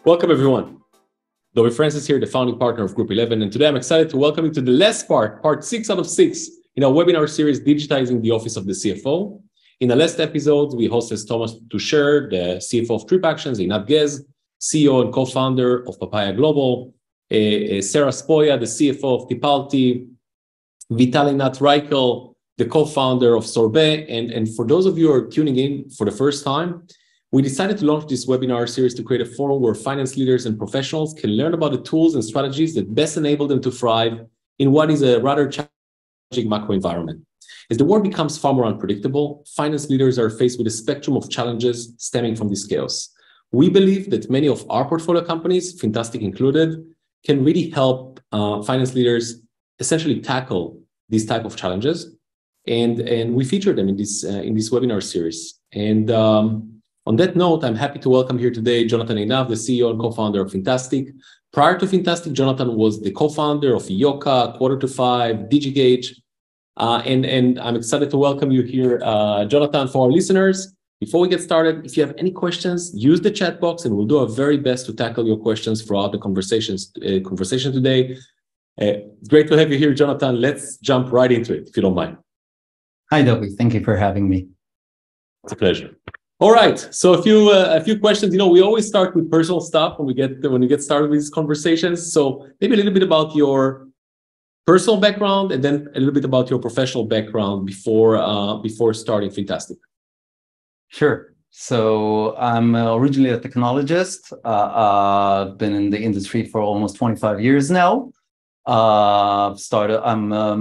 Welcome, everyone. Dovi Frances here, the founding partner of Group 11. And today I'm excited to welcome you to the last part 6 out of 6 in our webinar series, Digitizing the Office of the CFO. In the last episode, we hosted Thomas Toucher, the CFO of TripActions, Einav, CEO and co-founder of Papaya Global, Sarah Spoya, the CFO of Tipalti, Vitaly Reichel, the co-founder of Sorbet. And for those of you who are tuning in for the first time, we decided to launch this webinar series to create a forum where finance leaders and professionals can learn about the tools and strategies that best enable them to thrive in what is a rather challenging macro environment. As the world becomes far more unpredictable, finance leaders are faced with a spectrum of challenges stemming from this chaos. We believe that many of our portfolio companies, Fintastic included, can really help finance leaders essentially tackle these type of challenges. And we feature them in this webinar series. And on that note, I'm happy to welcome here today Jonathan Einav, the CEO and co-founder of Fintastic. Prior to Fintastic, Jonathan was the co-founder of Yoka, Quarter to Five, DigiGauge. And I'm excited to welcome you here, Jonathan. For our listeners, before we get started, if you have any questions, use the chat box and we'll do our very best to tackle your questions throughout the conversation today. It's great to have you here, Jonathan. Let's jump right into it, if you don't mind. Hi, Dovi. Thank you for having me. It's a pleasure. All right. So a few questions. You know, we always start with personal stuff when we get started with these conversations. So maybe a little bit about your personal background and then a little bit about your professional background before starting Fintastic. Sure. So I'm originally a technologist. I've been in the industry for almost 25 years now. I'm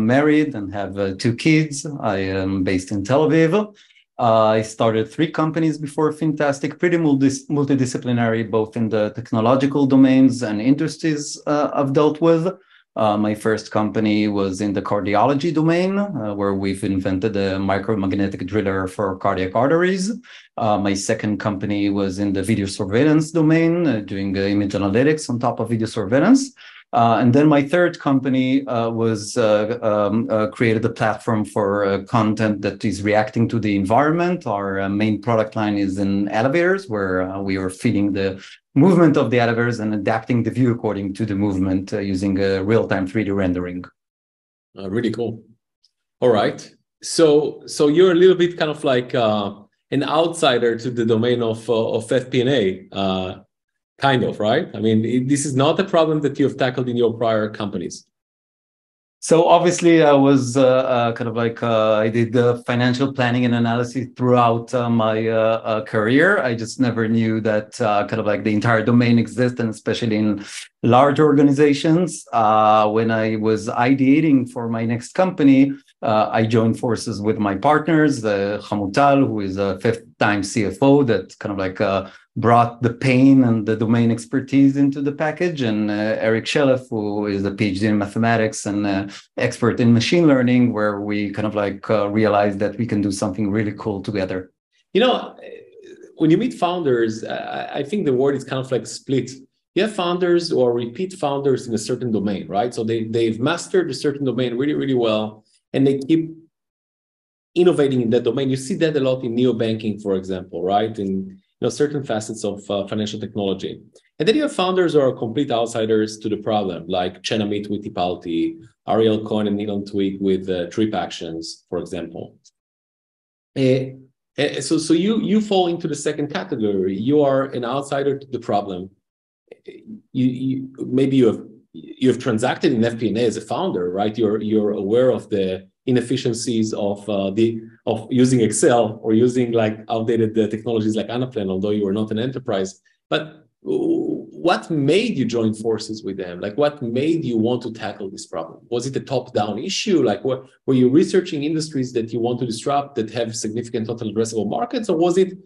married and have 2 kids. I am based in Tel Aviv. I started 3 companies before Fintastic, pretty multidisciplinary, both in the technological domains and industries I've dealt with. My first company was in the cardiology domain, where we've invented a micromagnetic driller for cardiac arteries. My second company was in the video surveillance domain, doing image analytics on top of video surveillance. And then my third company created a platform for content that is reacting to the environment. Our main product line is in elevators, where we are feeding the movement of the elevators and adapting the view according to the movement using a real-time 3D rendering. Really cool. All right. So you're a little bit kind of like an outsider to the domain of FP&A. Kind of, right? I mean, this is not a problem that you have tackled in your prior companies. So obviously, I was I did financial planning and analysis throughout my career. I just never knew that the entire domain exists, and especially in large organizations. When I was ideating for my next company, I joined forces with my partners, Hamutal, who is a 5th-time CFO that brought the pain and the domain expertise into the package, and Eric Shelef, who is a PhD in mathematics and expert in machine learning, where we realized that we can do something really cool together. You know, when you meet founders, I think the word is kind of like split. You have founders or repeat founders in a certain domain, right? So they've mastered a certain domain really, really well, and they keep innovating in that domain. You see that a lot in neobanking, for example, right? And certain facets of financial technology. And then you have founders who are complete outsiders to the problem, like Chen Amit with Tipalti, Ariel Cohen and Elon Twig with TripActions, for example. So you fall into the second category. You are an outsider to the problem. Maybe you have transacted in FP&A as a founder, right? You're aware of the inefficiencies of using Excel or using like outdated technologies like Anaplan, although you were not an enterprise. But what made you join forces with them? Like, what made you want to tackle this problem? Was it a top-down issue? Like, were you researching industries that you want to disrupt that have significant total addressable markets, or was it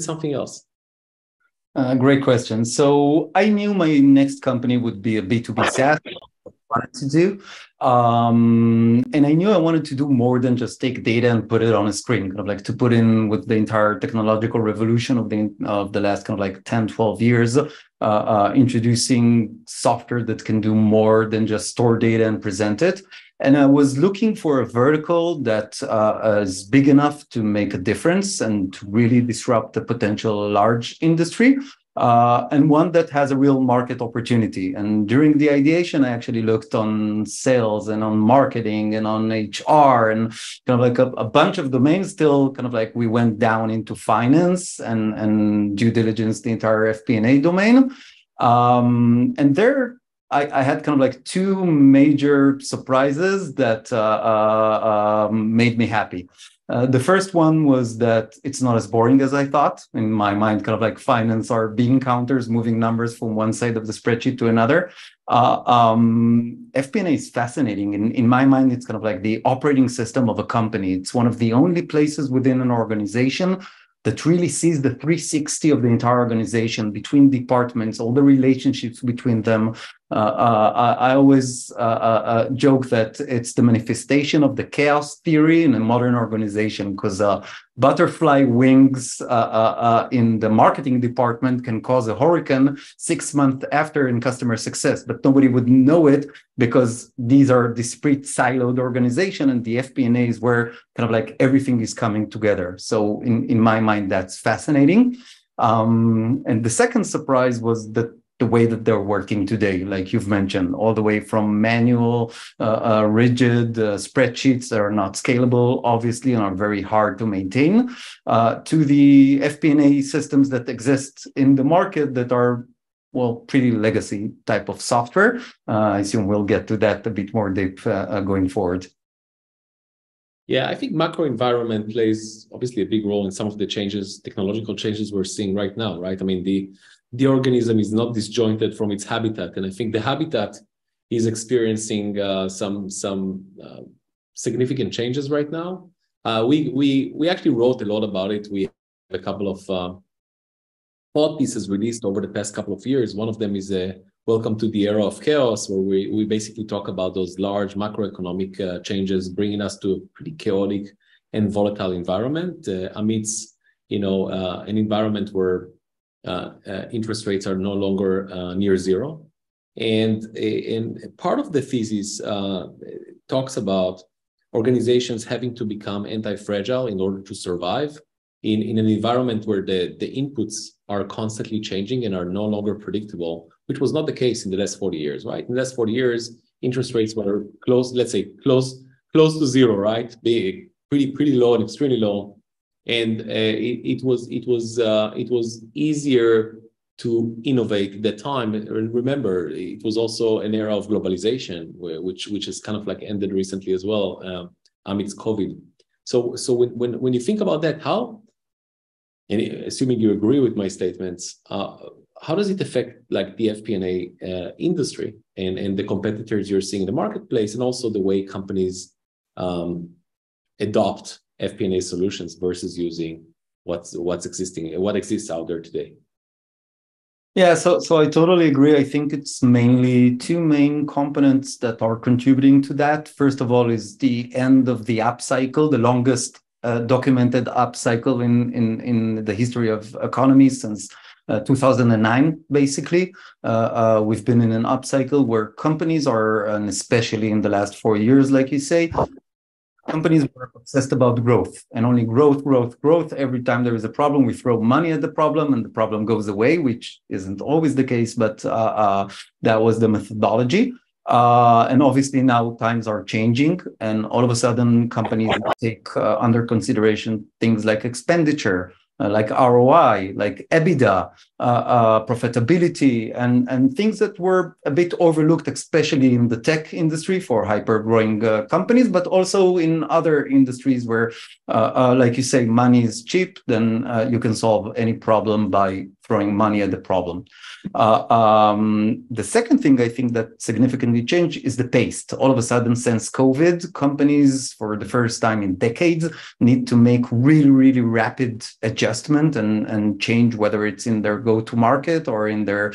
something else? Great question. So I knew my next company would be a B2B SaaS. Wanted to do. And I knew I wanted to do more than just take data and put it on a screen, to put in with the entire technological revolution of the last 10, 12 years, introducing software that can do more than just store data and present it. And I was looking for a vertical that is big enough to make a difference and to really disrupt the potential large industry. and one that has a real market opportunity. And during the ideation, I actually looked on sales and on marketing and on HR and kind of like a bunch of domains. Still kind of like we went down into finance and due diligence, the entire FP&A domain. And there I had kind of like two major surprises that made me happy. The first one was that it's not as boring as I thought. In my mind, kind of like finance are bean counters, moving numbers from one side of the spreadsheet to another. FP&A is fascinating. In my mind, it's kind of like the operating system of a company. It's one of the only places within an organization that really sees the 360 of the entire organization, between departments, all the relationships between them. I always joke that it's the manifestation of the chaos theory in a modern organization, because butterfly wings in the marketing department can cause a hurricane 6 months after in customer success, but nobody would know it because these are discrete siloed organization, and the FP&A is where kind of like everything is coming together. So in my mind, that's fascinating. And the second surprise was that the way that they're working today, like you've mentioned, all the way from manual, rigid spreadsheets that are not scalable, obviously, and are very hard to maintain, to the FP&A systems that exist in the market that are, well, pretty legacy type of software. I assume we'll get to that a bit more deep going forward. Yeah, I think macro environment plays obviously a big role in some of the changes, technological changes we're seeing right now, right? I mean, the organism is not disjointed from its habitat, and I think the habitat is experiencing some significant changes right now. We actually wrote a lot about it. We have a couple of thought pieces released over the past couple of years. One of them is Welcome to the Era of Chaos, where we basically talk about those large macroeconomic changes bringing us to a pretty chaotic and volatile environment amidst an environment where interest rates are no longer near zero. And part of the thesis talks about organizations having to become anti-fragile in order to survive in an environment where the inputs are constantly changing and are no longer predictable, which was not the case in the last 40 years, right? In the last 40 years, interest rates were close to zero, right? Big, pretty low and extremely low. And it was easier to innovate at that time. And remember, it was also an era of globalization, which has kind of like ended recently as well amidst COVID. So when you think about that, how, and assuming you agree with my statements, how does it affect like the FP&A industry and the competitors you're seeing in the marketplace, and also the way companies adopt FP&A solutions versus using what exists out there today? Yeah, so I totally agree. I think it's mainly two main components that are contributing to that. First of all is the end of the up cycle, the longest documented up cycle in the history of economy since 2009, basically. We've been in an up cycle where companies are, and especially in the last 4 years, like you say, companies were obsessed about growth and only growth. Every time there is a problem, we throw money at the problem and the problem goes away, which isn't always the case, but that was the methodology. And obviously now times are changing, and all of a sudden companies take under consideration things like expenditure, like ROI, like EBITDA, profitability, and things that were a bit overlooked, especially in the tech industry for hyper-growing companies, but also in other industries where, like you say, money is cheap, then you can solve any problem by throwing money at the problem. The second thing I think that significantly changed is the pace. All of a sudden, since COVID, companies, for the first time in decades, need to make really rapid adjustment and change, whether it's in their go-to-market or in their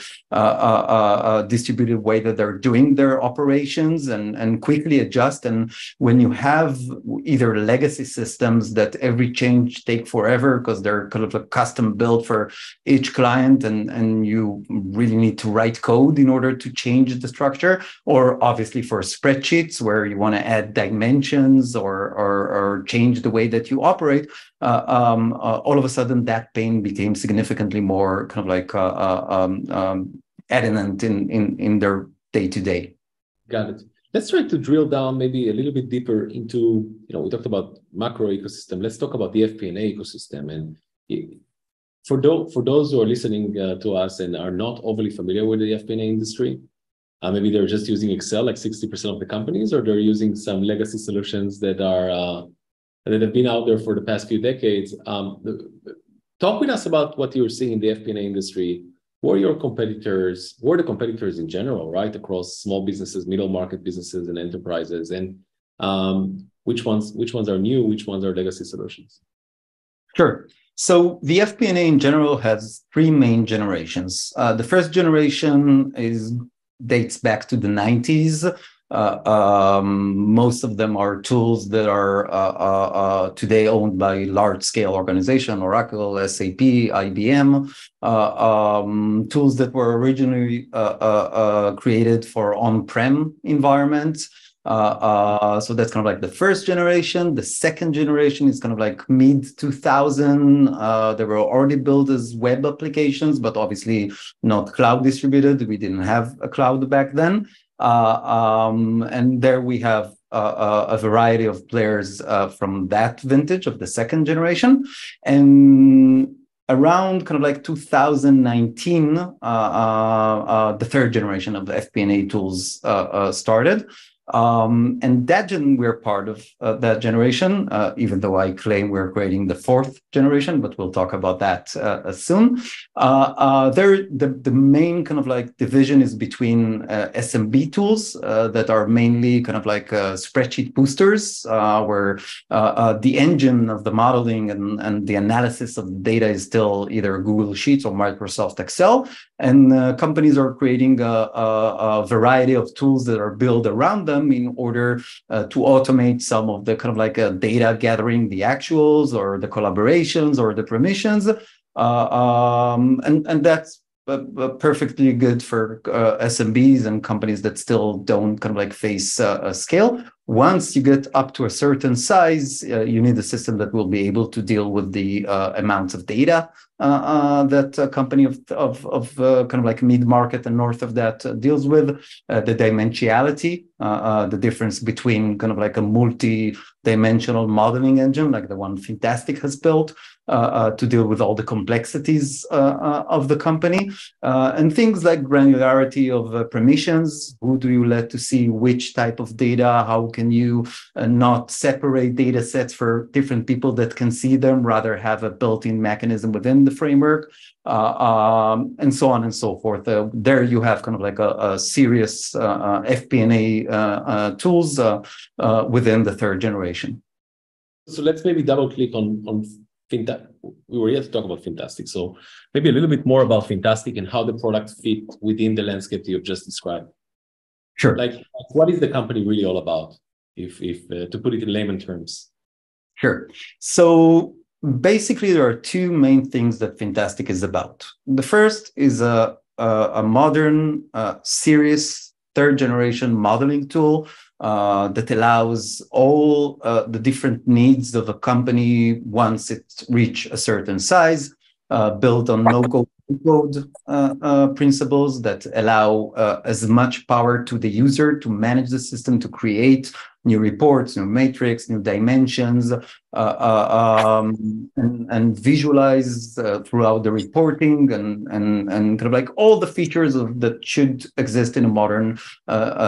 distributed way that they're doing their operations, and quickly adjust. And when you have either legacy systems that every change take forever because they're kind of custom built for each client, and you really need to write code in order to change the structure, or obviously for spreadsheets where you want to add dimensions or or change the way that you operate, all of a sudden that pain became significantly more kind of like evident in their day-to-day. Got it. Let's try to drill down maybe a little bit deeper into, we talked about macro ecosystem. Let's talk about the FP&A ecosystem. And for those who are listening to us and are not overly familiar with the FP&A industry, maybe they're just using Excel like 60% of the companies, or they're using some legacy solutions that have been out there for the past few decades. Talk with us about what you're seeing in the FP&A industry. Who are your competitors? Who are the competitors in general, right? Across small businesses, middle market businesses, and enterprises, and which ones are new, which ones are legacy solutions? Sure. So the FP&A in general has three main generations. The first generation dates back to the 90s. Most of them are tools that are today owned by large-scale organizations, Oracle, SAP, IBM, tools that were originally created for on-prem environments. So that's kind of like the first generation. The second generation is kind of like mid-2000. They were already built as web applications, but obviously not cloud distributed. We didn't have a cloud back then. And there we have a variety of players from that vintage of the second generation. And around kind of like 2019, the third generation of the FP&A tools started. And we're part of that generation, even though I claim we're creating the fourth generation, but we'll talk about that soon. The main kind of like division is between SMB tools that are mainly kind of like spreadsheet boosters, where the engine of the modeling and the analysis of the data is still either Google Sheets or Microsoft Excel. And companies are creating a variety of tools that are built around them in order to automate some of the kind of like data gathering, the actuals or the collaborations or the permissions. And that's perfectly good for SMBs and companies that still don't kind of like face a scale. Once you get up to a certain size, you need a system that will be able to deal with the amounts of data that a company of kind of like mid-market and north of that deals with, the dimensionality, the difference between kind of like a multi-dimensional modeling engine like the one Fintastic has built to deal with all the complexities of the company, and things like granularity of permissions. Who do you let to see which type of data? How can you not separate data sets for different people that can see them, rather have a built-in mechanism within the framework, and so on and so forth. There you have kind of like a serious FP&A tools within the third generation. So let's maybe double click on Fintastic. We were here to talk about Fintastic. So maybe a little bit more about Fintastic and how the product fit within the landscape that you've just described. Sure. Like, what is the company really all about, if to put it in layman terms? Sure. So basically, there are two main things that Fintastic is about. The first is a modern, serious third generation modeling tool that allows all the different needs of a company once it reaches a certain size, built on no-code principles that allow as much power to the user to manage the system, to create new reports, new matrix, new dimensions, and visualize throughout the reporting and kind of like all the features that should exist in a modern,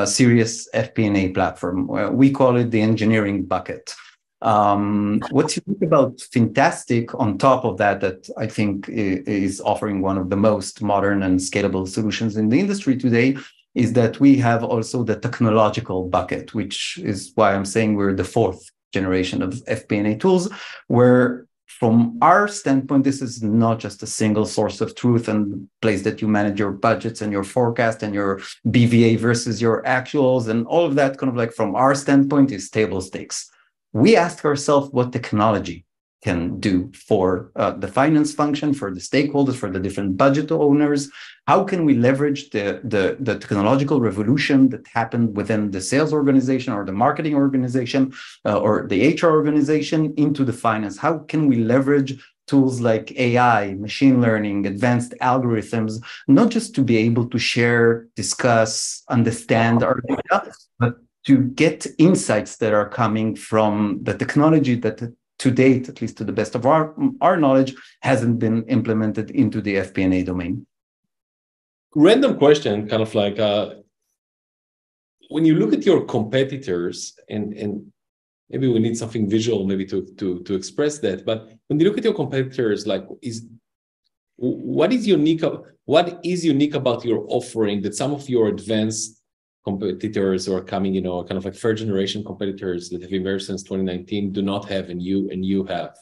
serious FP&A platform. We call it the engineering bucket. What's unique about Fintastic on top of that I think is offering one of the most modern and scalable solutions in the industry today is that we have also the technological bucket, which is why I'm saying we're the fourth generation of FP&A tools, where from our standpoint, this is not just a single source of truth and place that you manage your budgets and your forecast and your BVA versus your actuals and all of that kind of like from our standpoint is table stakes. We ask ourselves what technology can do for the finance function, for the stakeholders, for the different budget owners? How can we leverage the technological revolution that happened within the sales organization or the marketing organization or the HR organization into the finance? How can we leverage tools like AI, machine learning, advanced algorithms, not just to be able to share, discuss, understand our data, but to get insights that are coming from the technology that to date, at least to the best of our knowledge, hasn't been implemented into the FP&A domain. Random question, kind of like when you look at your competitors, and maybe we need something visual, maybe to express that. But when you look at your competitors, like what is unique about your offering that some of your advanced competitors who are coming, kind of like third generation competitors that have emerged since 2019 do not have, and you have?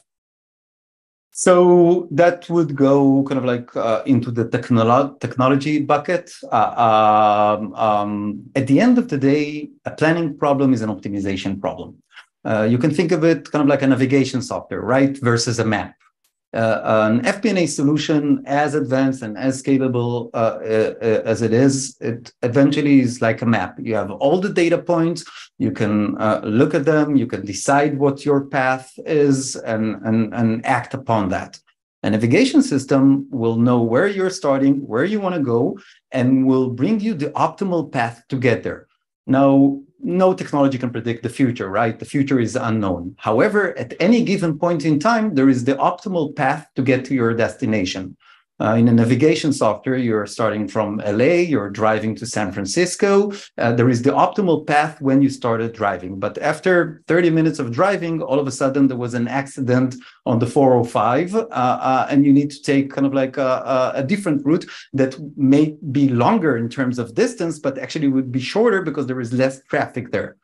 So that would go kind of like into the technology bucket. At the end of the day, a planning problem is an optimization problem. You can think of it kind of like a navigation software, right? Versus a map. An FP&A solution as advanced and as scalable as it is, it eventually is like a map. You have all the data points, you can look at them, you can decide what your path is and act upon that. A navigation system will know where you're starting, where you want to go, and will bring you the optimal path to get there. Now, no technology can predict the future, right? The future is unknown. However, at any given point in time, there is the optimal path to get to your destination. In a navigation software, you're starting from LA, you're driving to San Francisco. There is the optimal path when you started driving. But after 30 minutes of driving, all of a sudden there was an accident on the 405, and you need to take kind of like a different route that may be longer in terms of distance, but actually would be shorter because there is less traffic there.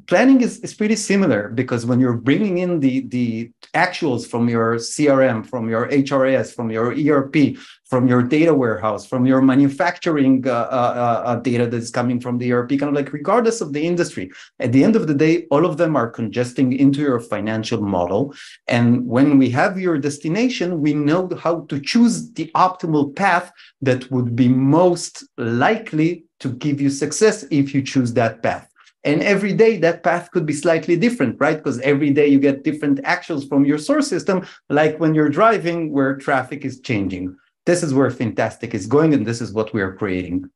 Planning is pretty similar, because when you're bringing in the actuals from your CRM, from your HRIS, from your ERP, from your data warehouse, from your manufacturing data that's coming from the ERP, kind of like regardless of the industry, at the end of the day, all of them are congesting into your financial model. And when we have your destination, we know how to choose the optimal path that would be most likely to give you success if you choose that path. And every day that path could be slightly different, right? Because every day you get different actuals from your source system, like when you're driving, where traffic is changing. This is where Fintastic is going, and this is what we are creating.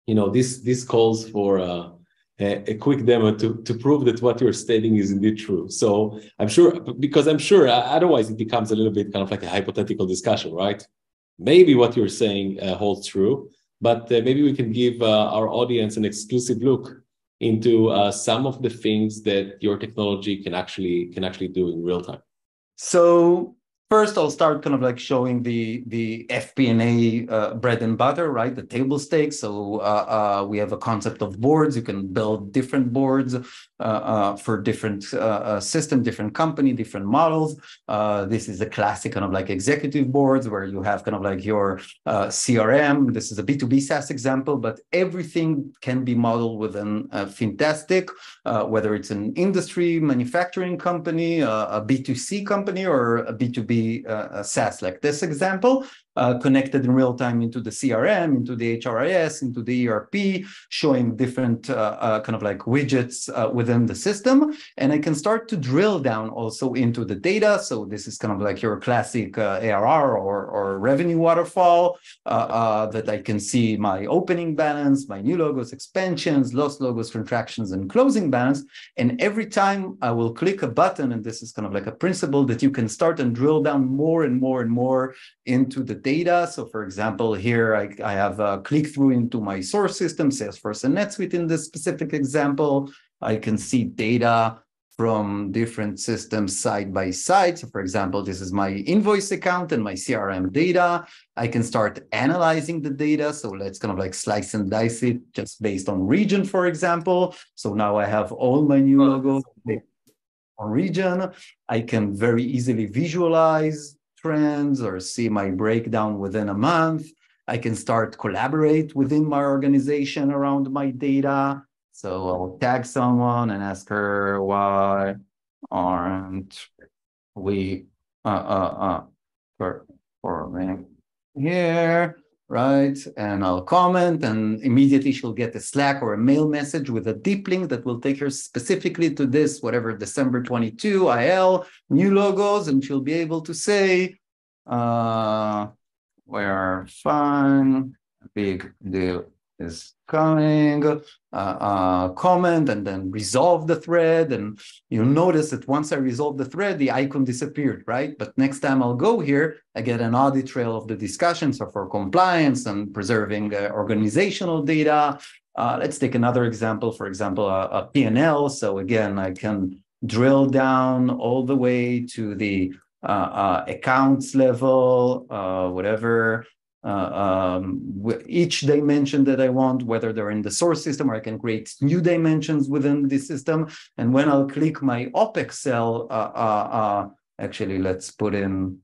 This calls for a quick demo to prove that what you're stating is indeed true. So I'm sure otherwise it becomes a little bit kind of like a hypothetical discussion, right? Maybe what you're saying holds true, but maybe we can give our audience an exclusive look into some of the things that your technology can actually do in real time. So first, I'll start kind of like showing the FP&A bread and butter, right? The table stakes. So we have a concept of boards. You can build different boards for different system, different company, different models. This is a classic kind of like executive boards where you have kind of like your CRM. This is a B2B SaaS example, but everything can be modeled within Fintastic, whether it's an industry manufacturing company, a B2C company, or a B2B SaaS, like this example, connected in real time into the CRM, into the HRIS, into the ERP, showing different kind of like widgets within the system. And I can start to drill down also into the data. So this is kind of like your classic ARR or revenue waterfall that I can see my opening balance, my new logos, expansions, lost logos, contractions, and closing balance. And every time I will click a button, and this is kind of like a principle that you can start and drill down more and more and more into the data. So for example, here I have a click-through into my source system, Salesforce and NetSuite in this specific example. I can see data from different systems side by side. So for example, this is my invoice account and my CRM data. I can start analyzing the data. So let's kind of like slice and dice it just based on region, for example. So now I have all my new logos on region. I can very easily visualize trends or see my breakdown within a month. I can start collaborate within my organization around my data. So I'll tag someone and ask her, why aren't we performing here, right? And I'll comment, and immediately she'll get a Slack or a mail message with a deep link that will take her specifically to this, whatever, December 22 IL, new logos, and she'll be able to say, we're fine, big deal is coming, comment, and then resolve the thread. And you'll notice that once I resolve the thread, the icon disappeared, right? But next time I'll go here, I get an audit trail of the discussion. So for compliance and preserving organizational data. Let's take another example, for example, a P&L. So again, I can drill down all the way to the accounts level, whatever, each dimension that I want, whether they're in the source system or I can create new dimensions within the system. And when I'll click my OPEX cell, actually, let's put in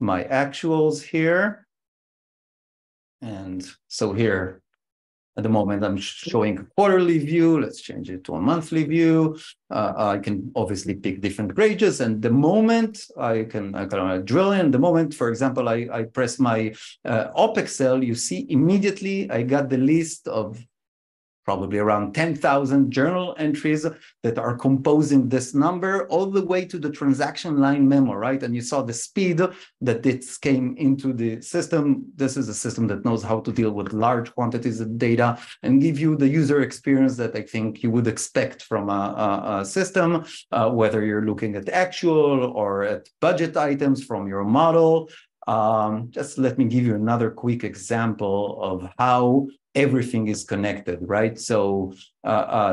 my actuals here. And so here, at the moment, I'm showing a quarterly view. Let's change it to a monthly view. I can obviously pick different ranges. And the moment I can drill in, the moment, for example, I press my OPEX cell, you see immediately I got the list of probably around 10,000 journal entries that are composing this number all the way to the transaction line memo, right? And you saw the speed that this came into the system. This is a system that knows how to deal with large quantities of data and give you the user experience that I think you would expect from a system, whether you're looking at actual or at budget items from your model. Just let me give you another quick example of how everything is connected, right? So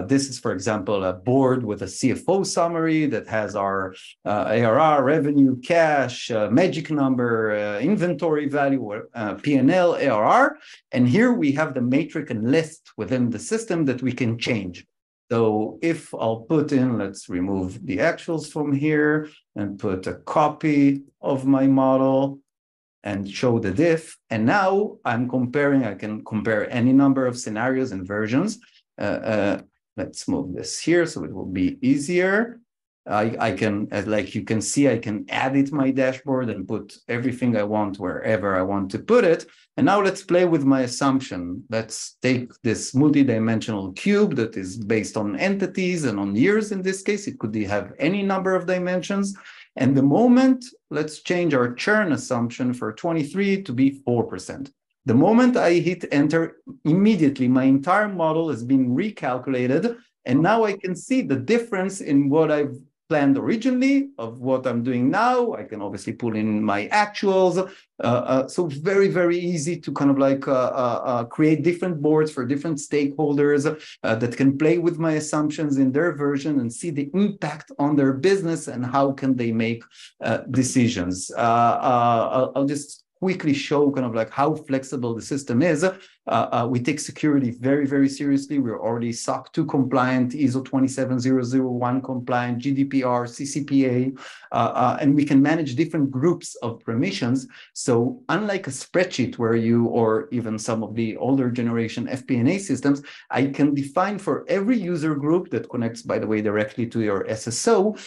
this is, for example, a board with a CFO summary that has our ARR, revenue, cash, magic number, inventory value, P&L, ARR. And here we have the metric and list within the system that we can change. So if I'll put in, let's remove the actuals from here and put a copy of my model and show the diff. And now I'm comparing, I can compare any number of scenarios and versions. Let's move this here so it will be easier. I can, like you can see, I can add it to my dashboard and put everything I want wherever I want to put it. And now let's play with my assumption. Let's take this multi-dimensional cube that is based on entities and on years in this case. It could have any number of dimensions. And the moment, let's change our churn assumption for 23 to be 4%. The moment I hit enter, immediately my entire model has been recalculated. And now I can see the difference in what I've planned originally of what I'm doing now. I can obviously pull in my actuals. So very, very easy to kind of like create different boards for different stakeholders that can play with my assumptions in their version and see the impact on their business and how can they make decisions. I'll just quickly show kind of like how flexible the system is. We take security very, very seriously. We're already SOC 2 compliant, ISO 27001 compliant, GDPR, CCPA, and we can manage different groups of permissions. So unlike a spreadsheet where you, or even some of the older generation FP&A systems, I can define for every user group that connects, by the way, directly to your SSO,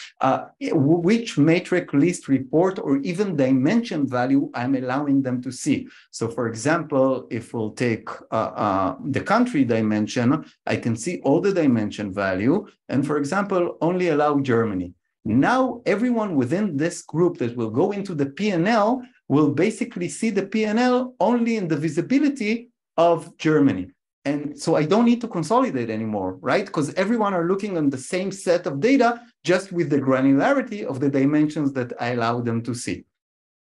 which metric, list, report, or even dimension value I'm allowing them to see. So for example, if we'll take the country dimension, I can see all the dimension value, and for example, only allow Germany. Now, everyone within this group that will go into the P&L will basically see the P&L only in the visibility of Germany. And so I don't need to consolidate anymore, right? Because everyone are looking on the same set of data, just with the granularity of the dimensions that I allow them to see.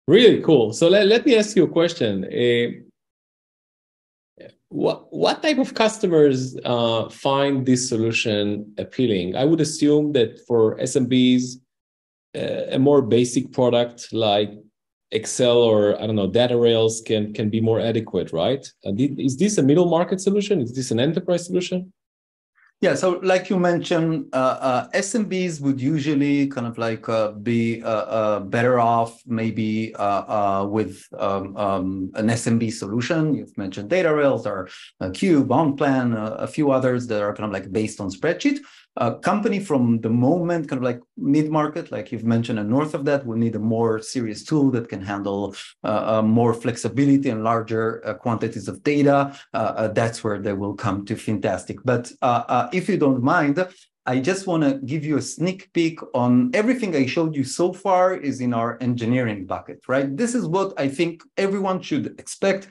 Really cool. So let me ask you a question. What type of customers find this solution appealing? I would assume that for SMBs, a more basic product like Excel or, I don't know, data rails can be more adequate, right? Is this a middle market solution? Is this an enterprise solution? Yeah, so like you mentioned, SMBs would usually kind of like be better off maybe with an SMB solution. You've mentioned data rails or Cube, OnPlan, a few others that are kind of like based on spreadsheet. a company from the moment, kind of like mid-market, like you've mentioned, and north of that, will need a more serious tool that can handle more flexibility and larger quantities of data. That's where they will come to Fintastic. But if you don't mind, I just want to give you a sneak peek on everything I showed you so far is in our engineering bucket, right? This is what I think everyone should expect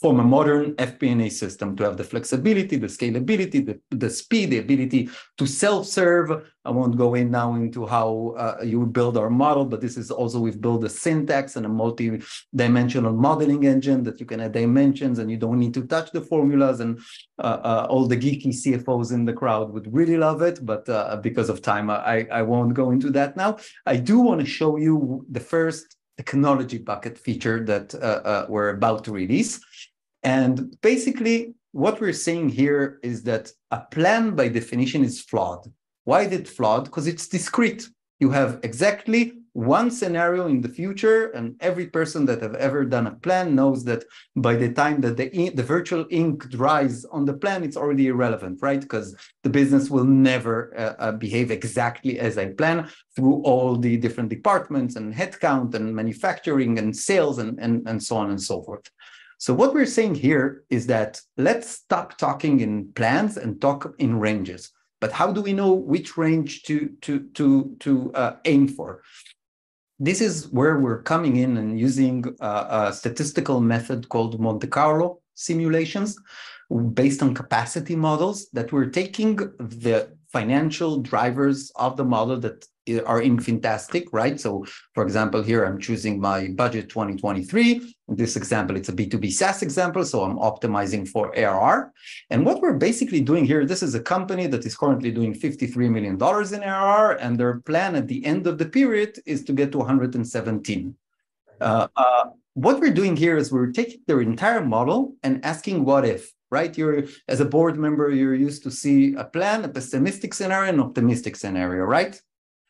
from a modern FP&A system, to have the flexibility, the scalability, the speed, the ability to self-serve. I won't go in now into how you build our model, but this is also, we've built a syntax and a multi-dimensional modeling engine that you can add dimensions and you don't need to touch the formulas, and all the geeky CFOs in the crowd would really love it, but because of time, I won't go into that now. I do want to show you the first technology bucket feature that we're about to release. And basically, what we're saying here is that a plan by definition is flawed. Why is it flawed? Because it's discrete. You have exactly one scenario in the future, and every person that have ever done a plan knows that by the time that the virtual ink dries on the plan, it's already irrelevant, right? Because the business will never behave exactly as I plan through all the different departments and headcount and manufacturing and sales and so on and so forth. So what we're saying here is that let's stop talking in plans and talk in ranges. But how do we know which range to aim for? This is where we're coming in and using a statistical method called Monte Carlo simulations based on capacity models, that we're taking the financial drivers of the model that are in Fintastic, right? So for example, here I'm choosing my budget 2023. In this example, it's a B2B SaaS example, so I'm optimizing for ARR. And what we're basically doing here, this is a company that is currently doing $53 million in ARR, and their plan at the end of the period is to get to 117. What we're doing here is we're taking their entire model and asking what if, right? You're, as a board member, you're used to see a plan, a pessimistic scenario, an optimistic scenario, right?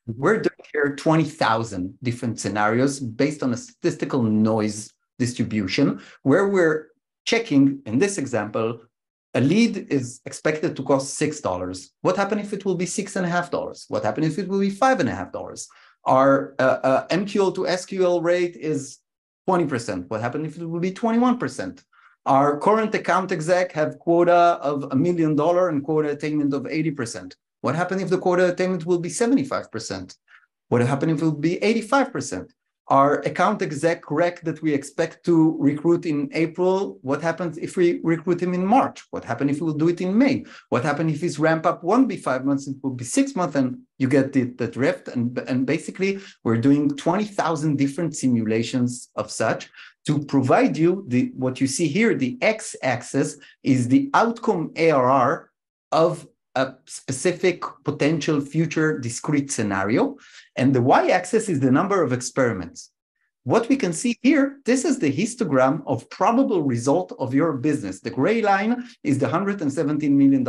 We're doing here 20,000 different scenarios based on a statistical noise distribution, where we're checking, in this example, a lead is expected to cost $6. What happens if it will be $6.50? What happens if it will be $5.50? Our MQL to SQL rate is 20%. What happens if it will be 21%? Our current account exec have quota of $1 million and quota attainment of 80%. What happens if the quota attainment will be 75%? What happens if it will be 85%? Our account exec rec that we expect to recruit in April, what happens if we recruit him in March? What happens if we'll do it in May? What happens if his ramp up won't be 5 months, it will be 6 months, and you get the drift. And basically, we're doing 20,000 different simulations of such to provide you what you see here. The x-axis is the outcome ARR of a specific potential future discrete scenario, and the y-axis is the number of experiments. What we can see here, this is the histogram of probable result of your business. The gray line is the $117 million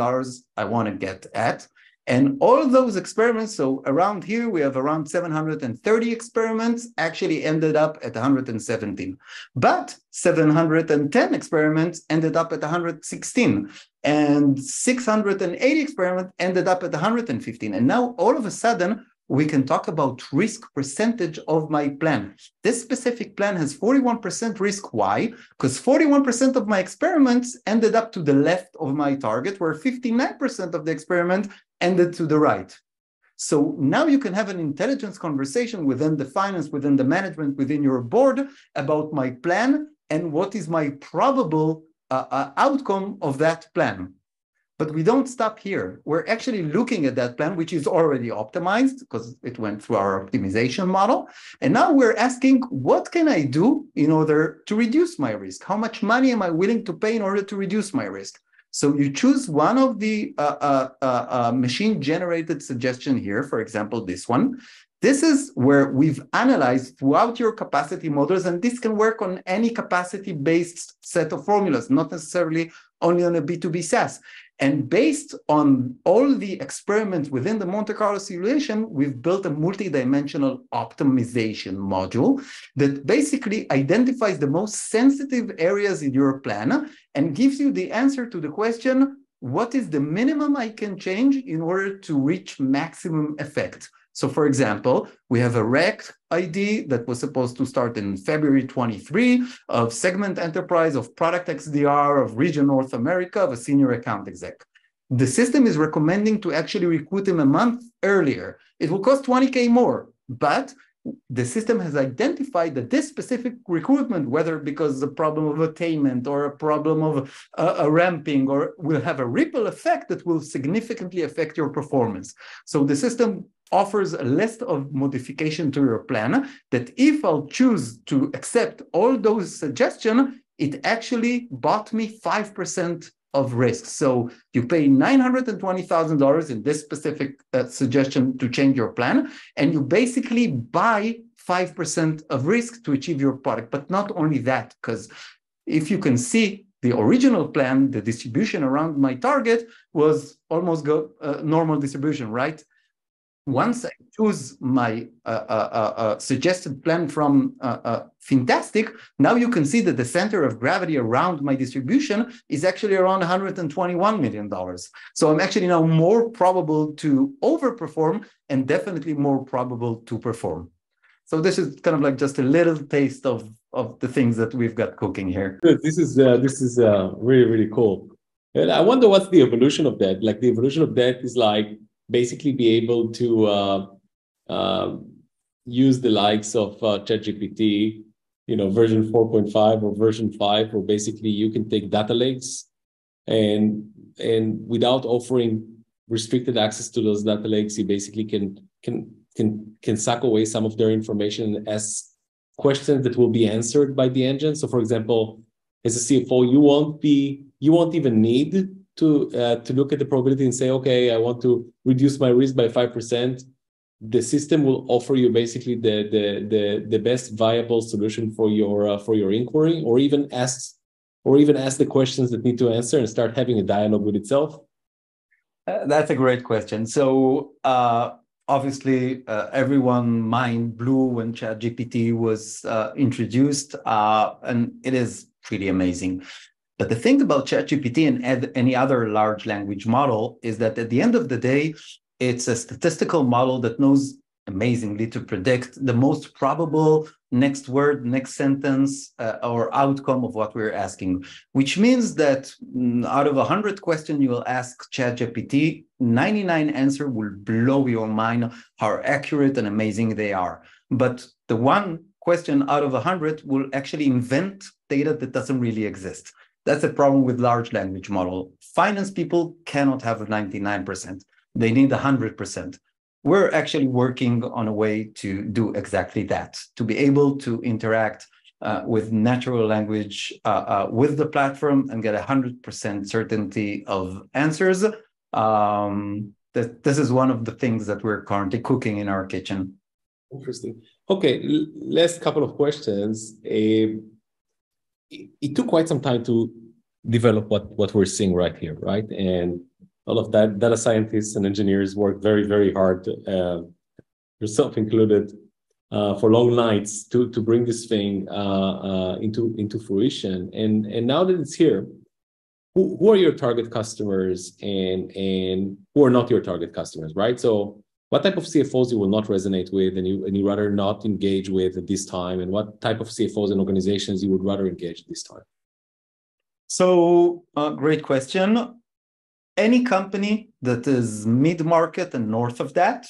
I want to get at. And all of those experiments, so around here, we have around 730 experiments, actually ended up at 117. But 710 experiments ended up at 116. And 680 experiments ended up at 115. And now, all of a sudden, we can talk about risk percentage of my plan. This specific plan has 41% risk. Why? Because 41% of my experiments ended up to the left of my target, where 59% of the experiment ended to the right. So now you can have an intelligence conversation within the finance, within the management, within your board about my plan and what is my probable outcome of that plan. But we don't stop here. We're actually looking at that plan, which is already optimized because it went through our optimization model. And now we're asking, what can I do in order to reduce my risk? How much money am I willing to pay in order to reduce my risk? So you choose one of the machine-generated suggestion here, for example, this one. This is where we've analyzed throughout your capacity models, and this can work on any capacity-based set of formulas, not necessarily only on a B2B SaaS. And based on all the experiments within the Monte Carlo simulation, we've built a multi-dimensional optimization module that basically identifies the most sensitive areas in your plan and gives you the answer to the question, what is the minimum I can change in order to reach maximum effect. So for example, we have a rec ID that was supposed to start in February 23 of segment enterprise, of product XDR, of region North America, of a senior account exec. The system is recommending to actually recruit him a month earlier. It will cost 20K more, but the system has identified that this specific recruitment, whether because of a problem of attainment or a problem of a ramping, or will have a ripple effect that will significantly affect your performance. So the system offers a list of modification to your plan that if I'll choose to accept all those suggestions, it actually bought me 5% of risk. So you pay $920,000 in this specific suggestion to change your plan, and you basically buy 5% of risk to achieve your product. But not only that, because if you can see the original plan, the distribution around my target was almost normal distribution, right? Once I choose my suggested plan from Fintastic, now you can see that the center of gravity around my distribution is actually around $121 million. So I'm actually now more probable to overperform and definitely more probable to perform. So this is kind of like just a little taste of the things that we've got cooking here. Good. This is really, really cool. And I wonder what's the evolution of that. Like the evolution of that is like basically be able to use the likes of ChatGPT, version 4.5 or version 5, where basically you can take data lakes and without offering restricted access to those data lakes, you basically can suck away some of their information and ask questions that will be answered by the engine. So, for example, as a CFO, you won't even need to look at the probability and say, okay, I want to reduce my risk by 5%. The system will offer you basically the best viable solution for your inquiry, or even ask the questions that need to answer and start having a dialogue with itself. That's a great question. So obviously, everyone mind blew when ChatGPT was introduced, and it is pretty amazing. But the thing about ChatGPT and any other large language model is that at the end of the day, it's a statistical model that knows amazingly to predict the most probable next word, next sentence, or outcome of what we're asking, which means that out of 100 questions you will ask ChatGPT, 99 answer will blow your mind how accurate and amazing they are. But the one question out of 100 will actually invent data that doesn't really exist. That's a problem with large language model. Finance people cannot have a 99%. They need 100%. We're actually working on a way to do exactly that, to be able to interact with natural language with the platform and get 100% certainty of answers. This is one of the things that we're currently cooking in our kitchen. Interesting. Okay, last couple of questions. It took quite some time to develop what we're seeing right here, right? And all of that, data scientists and engineers work very, very hard, yourself included, for long nights to bring this thing into fruition. And now that it's here, who are your target customers and who are not your target customers, right? So what type of CFOs you will not resonate with and you rather not engage with at this time, and what type of CFOs and organizations you would rather engage at this time? So, great question. Any company that is mid-market and north of that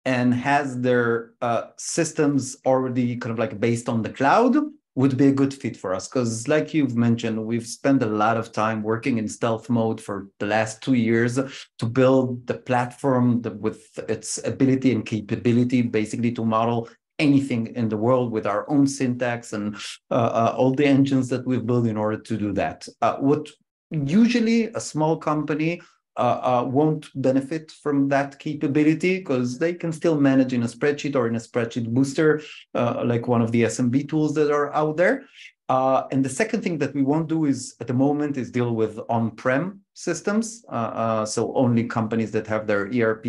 and has their systems already kind of like based on the cloud would be a good fit for us. Because like you've mentioned, we've spent a lot of time working in stealth mode for the last 2 years to build the platform with its ability and capability basically to model anything in the world with our own syntax and all the engines that we've built in order to do that. What usually a small company won't benefit from that capability because they can still manage in a spreadsheet or in a spreadsheet booster, like one of the SMB tools that are out there. And the second thing that we won't do is at the moment is deal with on-prem systems. So only companies that have their ERP,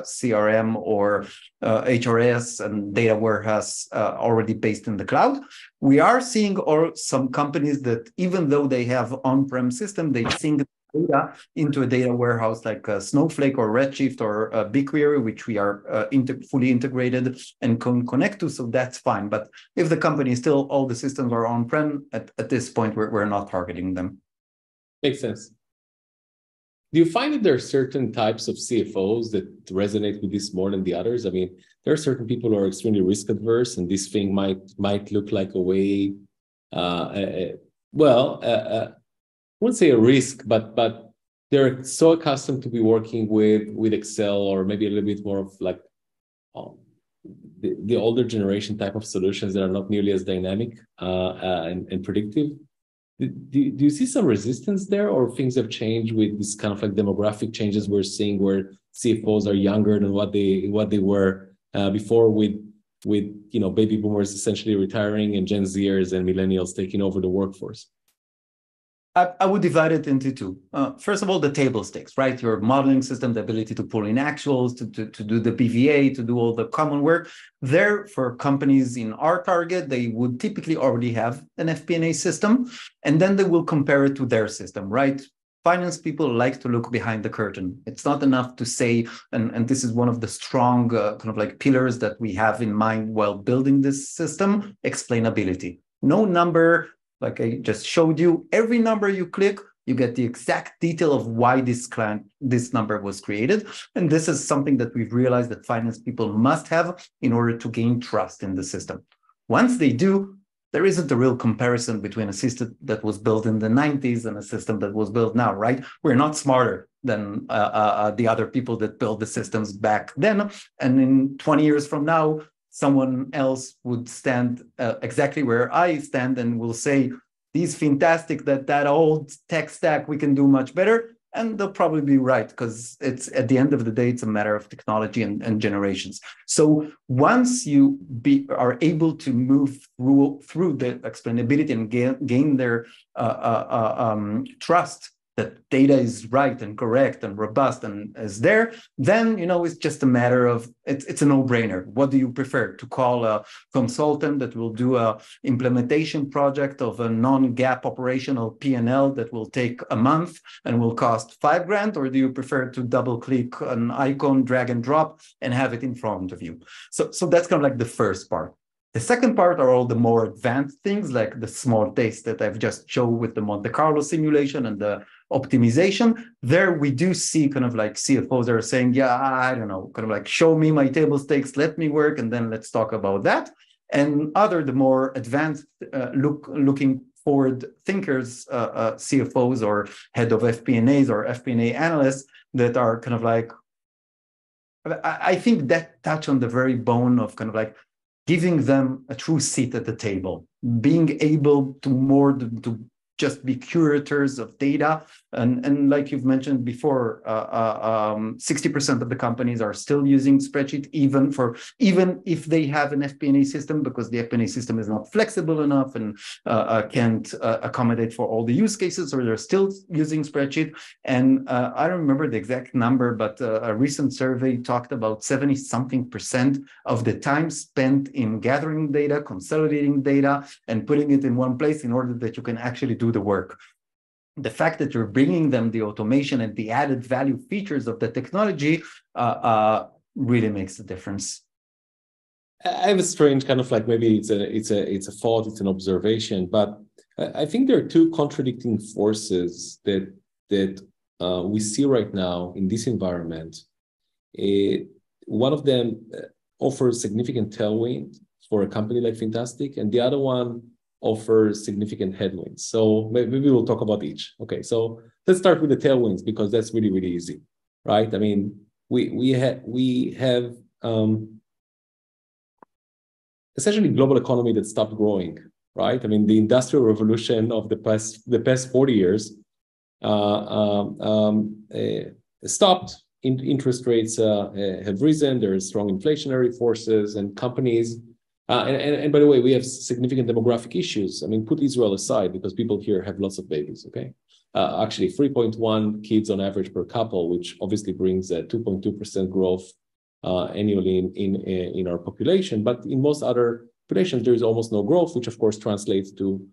CRM, or HRS and data warehouse already based in the cloud. We are seeing some companies that even though they have on-prem system, they think data into a data warehouse like Snowflake or Redshift or BigQuery, which we are fully integrated and can connect to. So that's fine. But if the company still, all the systems are on-prem, at this point, we're not targeting them. Makes sense. Do you find that there are certain types of CFOs that resonate with this more than the others? I mean, there are certain people who are extremely risk adverse, and this thing might look like a way, I wouldn't say a risk, but they're so accustomed to be working with Excel or maybe a little bit more of like the older generation type of solutions that are not nearly as dynamic and predictive. Do you see some resistance there, or things have changed with this kind of like demographic changes we're seeing, where CFOs are younger than what they were before, with baby boomers essentially retiring and Gen Zers and millennials taking over the workforce? I would divide it into two. First of all, the table stakes, right? Your modeling system, the ability to pull in actuals, to do the PVA, to do all the common work. There, for companies in our target, they would typically already have an FP&A system, and then they will compare it to their system, right? Finance people like to look behind the curtain. It's not enough to say, and this is one of the strong kind of like pillars that we have in mind while building this system, explainability. No number, like I just showed you, every number you click, you get the exact detail of why this number was created. And this is something that we've realized that finance people must have in order to gain trust in the system. Once they do, there isn't a real comparison between a system that was built in the 90s and a system that was built now, right? We're not smarter than the other people that built the systems back then. And in 20 years from now, someone else would stand exactly where I stand and will say, these Fintastic, that old tech stack, we can do much better. And they'll probably be right, because it's at the end of the day, it's a matter of technology and generations. So once you are able to move through the explainability and gain their trust that data is right and correct and robust and is there, then it's just a matter of it's a no-brainer. What do you prefer? To call a consultant that will do a implementation project of a non-GAAP operational P&L that will take a month and will cost $5,000, or do you prefer to double-click an icon, drag and drop, and have it in front of you? So that's kind of like the first part. The second part are all the more advanced things, like the small taste that I've just shown with the Monte Carlo simulation and the optimization. There we do see kind of like CFOs that are saying, yeah, I don't know, kind of like show me my table stakes, let me work, and then let's talk about that. And the more advanced looking forward thinkers, CFOs or head of FP&As or FP&A analysts that are kind of like, I think that touch on the very bone of kind of like giving them a true seat at the table, being able to just be curators of data. And like you've mentioned before, 60% of the companies are still using spreadsheet, even if they have an FP&A system, because the FP&A system is not flexible enough and can't accommodate for all the use cases, or they're still using spreadsheet. And I don't remember the exact number, but a recent survey talked about 70-something% of the time spent in gathering data, consolidating data, and putting it in one place in order that you can actually do the work. The fact that you're bringing them the automation and the added value features of the technology really makes a difference. I have a strange kind of like, maybe it's a thought, it's an observation, but I think there are two contradicting forces that we see right now in this environment. One of them offers significant tailwind for a company like Fintastic, and the other one offers significant headwinds. So maybe we'll talk about each. Okay, so let's start with the tailwinds, because that's really, really easy, right? I mean, we have essentially global economy that stopped growing, right? I mean, the industrial revolution of the past 40 years stopped. Interest rates have risen. There are strong inflationary forces, and companies. And by the way, we have significant demographic issues. I mean, put Israel aside, because people here have lots of babies, okay? Actually, 3.1 kids on average per couple, which obviously brings a 2.2% growth annually in our population. But in most other populations, there is almost no growth, which of course translates to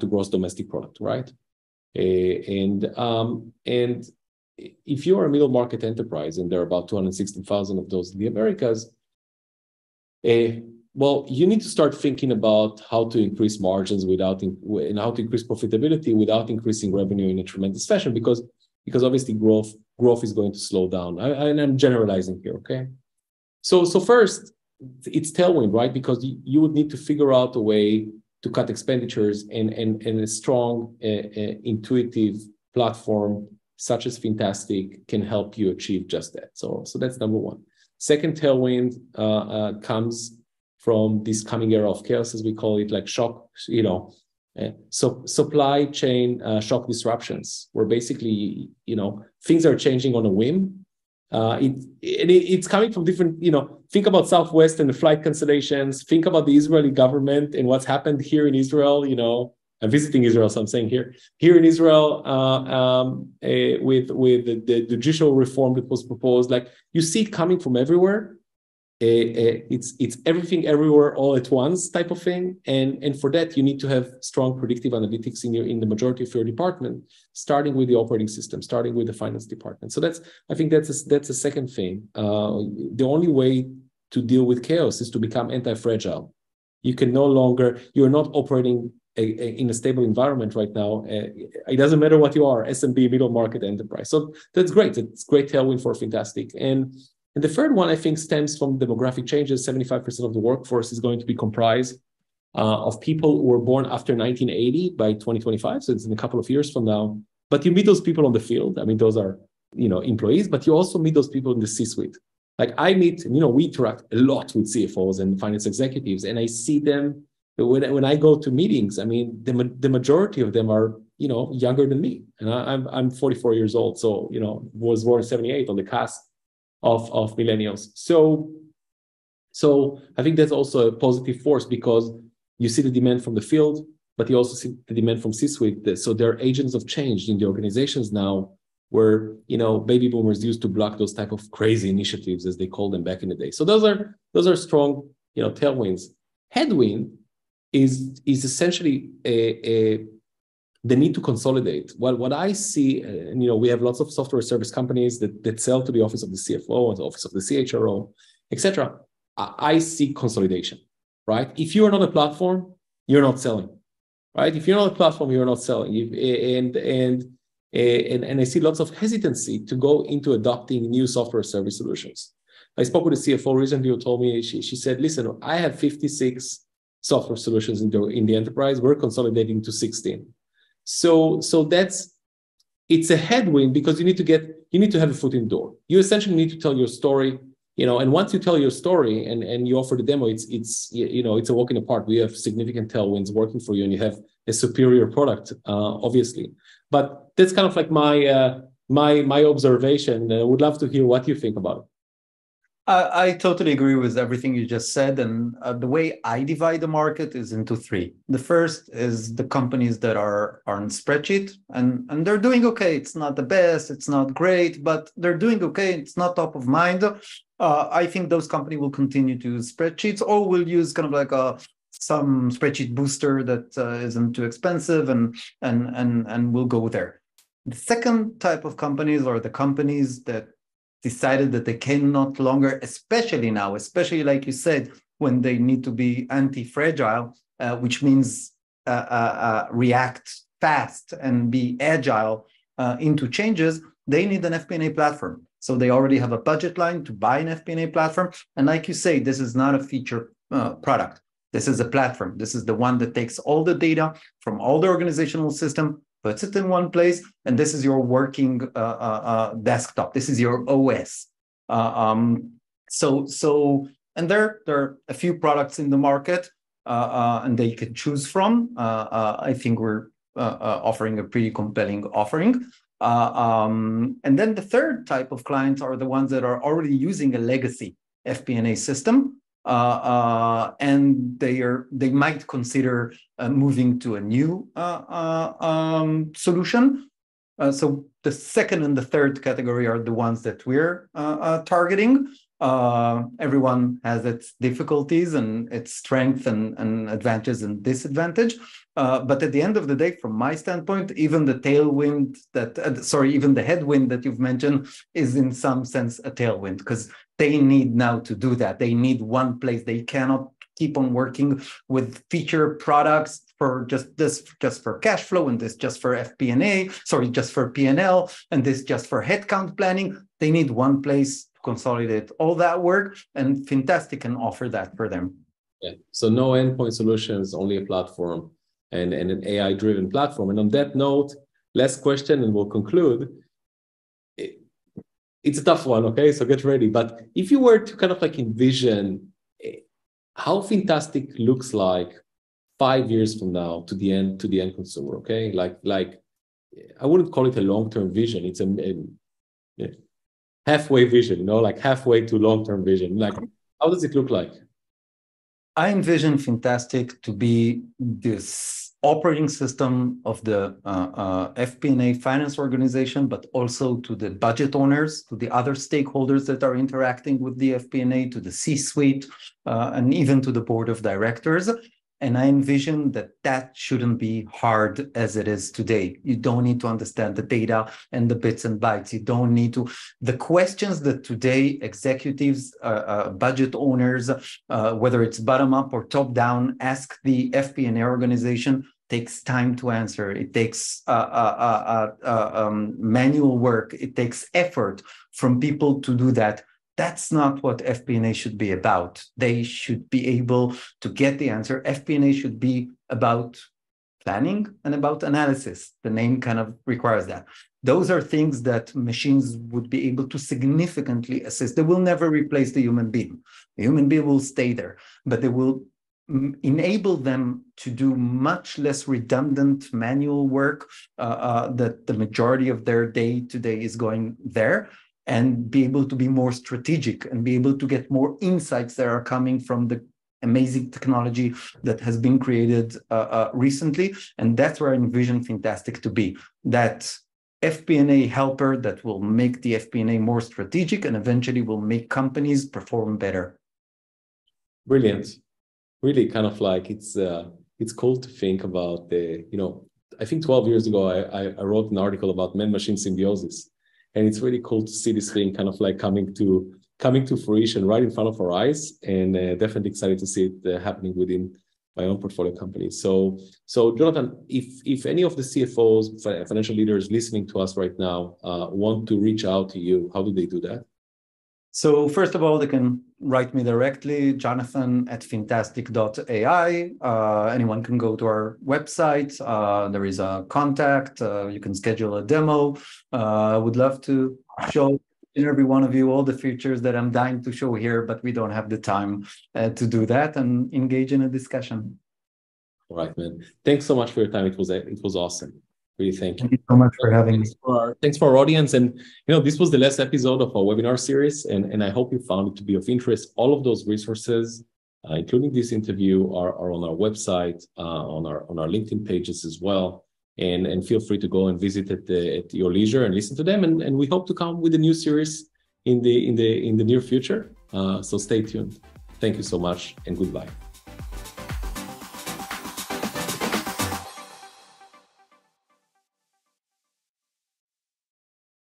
gross domestic product, right? And if you are a middle market enterprise, and there are about 260,000 of those in the Americas, well, you need to start thinking about how to increase margins and how to increase profitability without increasing revenue in a tremendous fashion, because obviously growth is going to slow down. And I'm generalizing here, okay? So first, it's tailwind, right? Because you would need to figure out a way to cut expenditures, and a strong, intuitive platform such as Fintastic can help you achieve just that. So that's number one. Second tailwind comes from this coming era of chaos, as we call it, like shock, so supply chain shock disruptions, where basically, things are changing on a whim. It's coming from different, think about Southwest and the flight cancellations, think about the Israeli government and what's happened here in Israel. I'm visiting Israel, so I'm saying here in Israel, with the judicial reform that was proposed, like you see it coming from everywhere. It's everything everywhere all at once type of thing, and for that you need to have strong predictive analytics in the majority of your department, starting with the operating system, starting with the finance department. So I think that's a second thing. The only way to deal with chaos is to become anti-fragile. You're not operating in a stable environment right now. It doesn't matter what you are, SMB, middle market, enterprise. So that's great. It's great tailwind for Fintastic. And the third one, I think, stems from demographic changes. 75% of the workforce is going to be comprised of people who were born after 1980 by 2025. So it's in a couple of years from now. But you meet those people on the field. I mean, those are, employees, but you also meet those people in the C-suite. Like I meet, we interact a lot with CFOs and finance executives, and I see them when I go to meetings. I mean, the majority of them are, younger than me. And I'm 44 years old. So, was born in 78 on the cusp of millennials. So I think that's also a positive force, because you see the demand from the field, but you also see the demand from C-suite. So there are agents of change in the organizations now, where baby boomers used to block those type of crazy initiatives, as they called them back in the day. So those are strong tailwinds. Headwind is essentially the need to consolidate. What I see, we have lots of software service companies that sell to the office of the CFO and the office of the CHRO, etc. I see consolidation, right? If you are not a platform, you're not selling, right? If you're not a platform, you're not selling. And I see lots of hesitancy to go into adopting new software service solutions. I spoke with a CFO recently who told me, she said, listen, I have 56 software solutions in the enterprise. We're consolidating to 16. So it's a headwind, because you need to have a foot in the door. You essentially need to tell your story, and once you tell your story and you offer the demo, it's a walk in the park. We have significant tailwinds working for you, and you have a superior product, obviously. But that's kind of like my observation. I would love to hear what you think about it. I totally agree with everything you just said. And the way I divide the market is into three. The first is the companies that are on spreadsheet, and they're doing okay. It's not the best, it's not great, but they're doing okay. It's not top of mind. I think those companies will continue to use spreadsheets, or will use kind of like some spreadsheet booster that isn't too expensive, and will go there. The second type of companies are the companies that decided that they can not longer, especially now, especially like you said, when they need to be anti-fragile, which means react fast and be agile into changes, they need an FP&A platform. So they already have a budget line to buy an FP&A platform. And like you say, this is not a feature product. This is a platform. This is the one that takes all the data from all the organizational system, puts it in one place, and this is your working desktop. This is your OS. And there are a few products in the market, and they can choose from. I think we're offering a pretty compelling offering. And then the third type of clients are the ones that are already using a legacy FP&A system. And they might consider moving to a new solution. So the second and the third category are the ones that we're targeting. Everyone has its difficulties and its strength and advantage and disadvantage. But at the end of the day, from my standpoint, even the tailwind even the headwind that you've mentioned is in some sense a tailwind, because they need now to do that. They need one place. They cannot keep on working with feature products for just for cash flow, and this just for FP&A, just for P&L, and this just for headcount planning. They need one place to consolidate all that work, and Fintastic can offer that for them. Yeah. So no endpoint solutions, only a platform and an AI-driven platform. And on that note, last question, and we'll conclude. It's a tough one, okay? So get ready. But if you were to kind of like envision how Fintastic looks like 5 years from now to the end consumer, okay? Like I wouldn't call it a long-term vision. It's a halfway vision, like halfway to long-term vision. Like, how does it look like? I envision Fintastic to be this operating system of the FP&A finance organization, but also to the budget owners, to the other stakeholders that are interacting with the FP&A, to the C-suite, and even to the board of directors. And I envision that shouldn't be hard as it is today. You don't need to understand the data and the bits and bytes. You don't need to. The questions that today executives, budget owners, whether it's bottom up or top down, ask the FP&A organization takes time to answer. It takes manual work. It takes effort from people to do that. That's not what FP&A should be about. They should be able to get the answer. FP&A should be about planning and about analysis. The name kind of requires that. Those are things that machines would be able to significantly assist. They will never replace the human being. The human being will stay there, but they will enable them to do much less redundant manual work that the majority of their day-to-day is going there, and be able to be more strategic and be able to get more insights that are coming from the amazing technology that has been created recently. And that's where I envision Fintastic to be, that FP&A helper that will make the FP&A more strategic and eventually will make companies perform better. Brilliant. Really kind of like it's cool to think about I think 12 years ago, I wrote an article about man-machine symbiosis. And it's really cool to see this thing kind of like coming to fruition right in front of our eyes, and definitely excited to see it happening within my own portfolio company. So Jonathan, if any of the CFOs, financial leaders listening to us right now want to reach out to you, how do they do that? So first of all, they can write me directly, jonathan@fintastic.ai. Anyone can go to our website. There is a contact. You can schedule a demo. I would love to show every one of you all the features that I'm dying to show here, but we don't have the time to do that and engage in a discussion. All right, man. Thanks so much for your time. It was awesome. Really, thank you. Thank you so much for having me. Thanks for our audience. And this was the last episode of our webinar series, and I hope you found it to be of interest. All of those resources, including this interview, are on our website, on our LinkedIn pages as well. And feel free to go and visit at your leisure and listen to them. And we hope to come with a new series in the near future. So stay tuned. Thank you so much, and goodbye.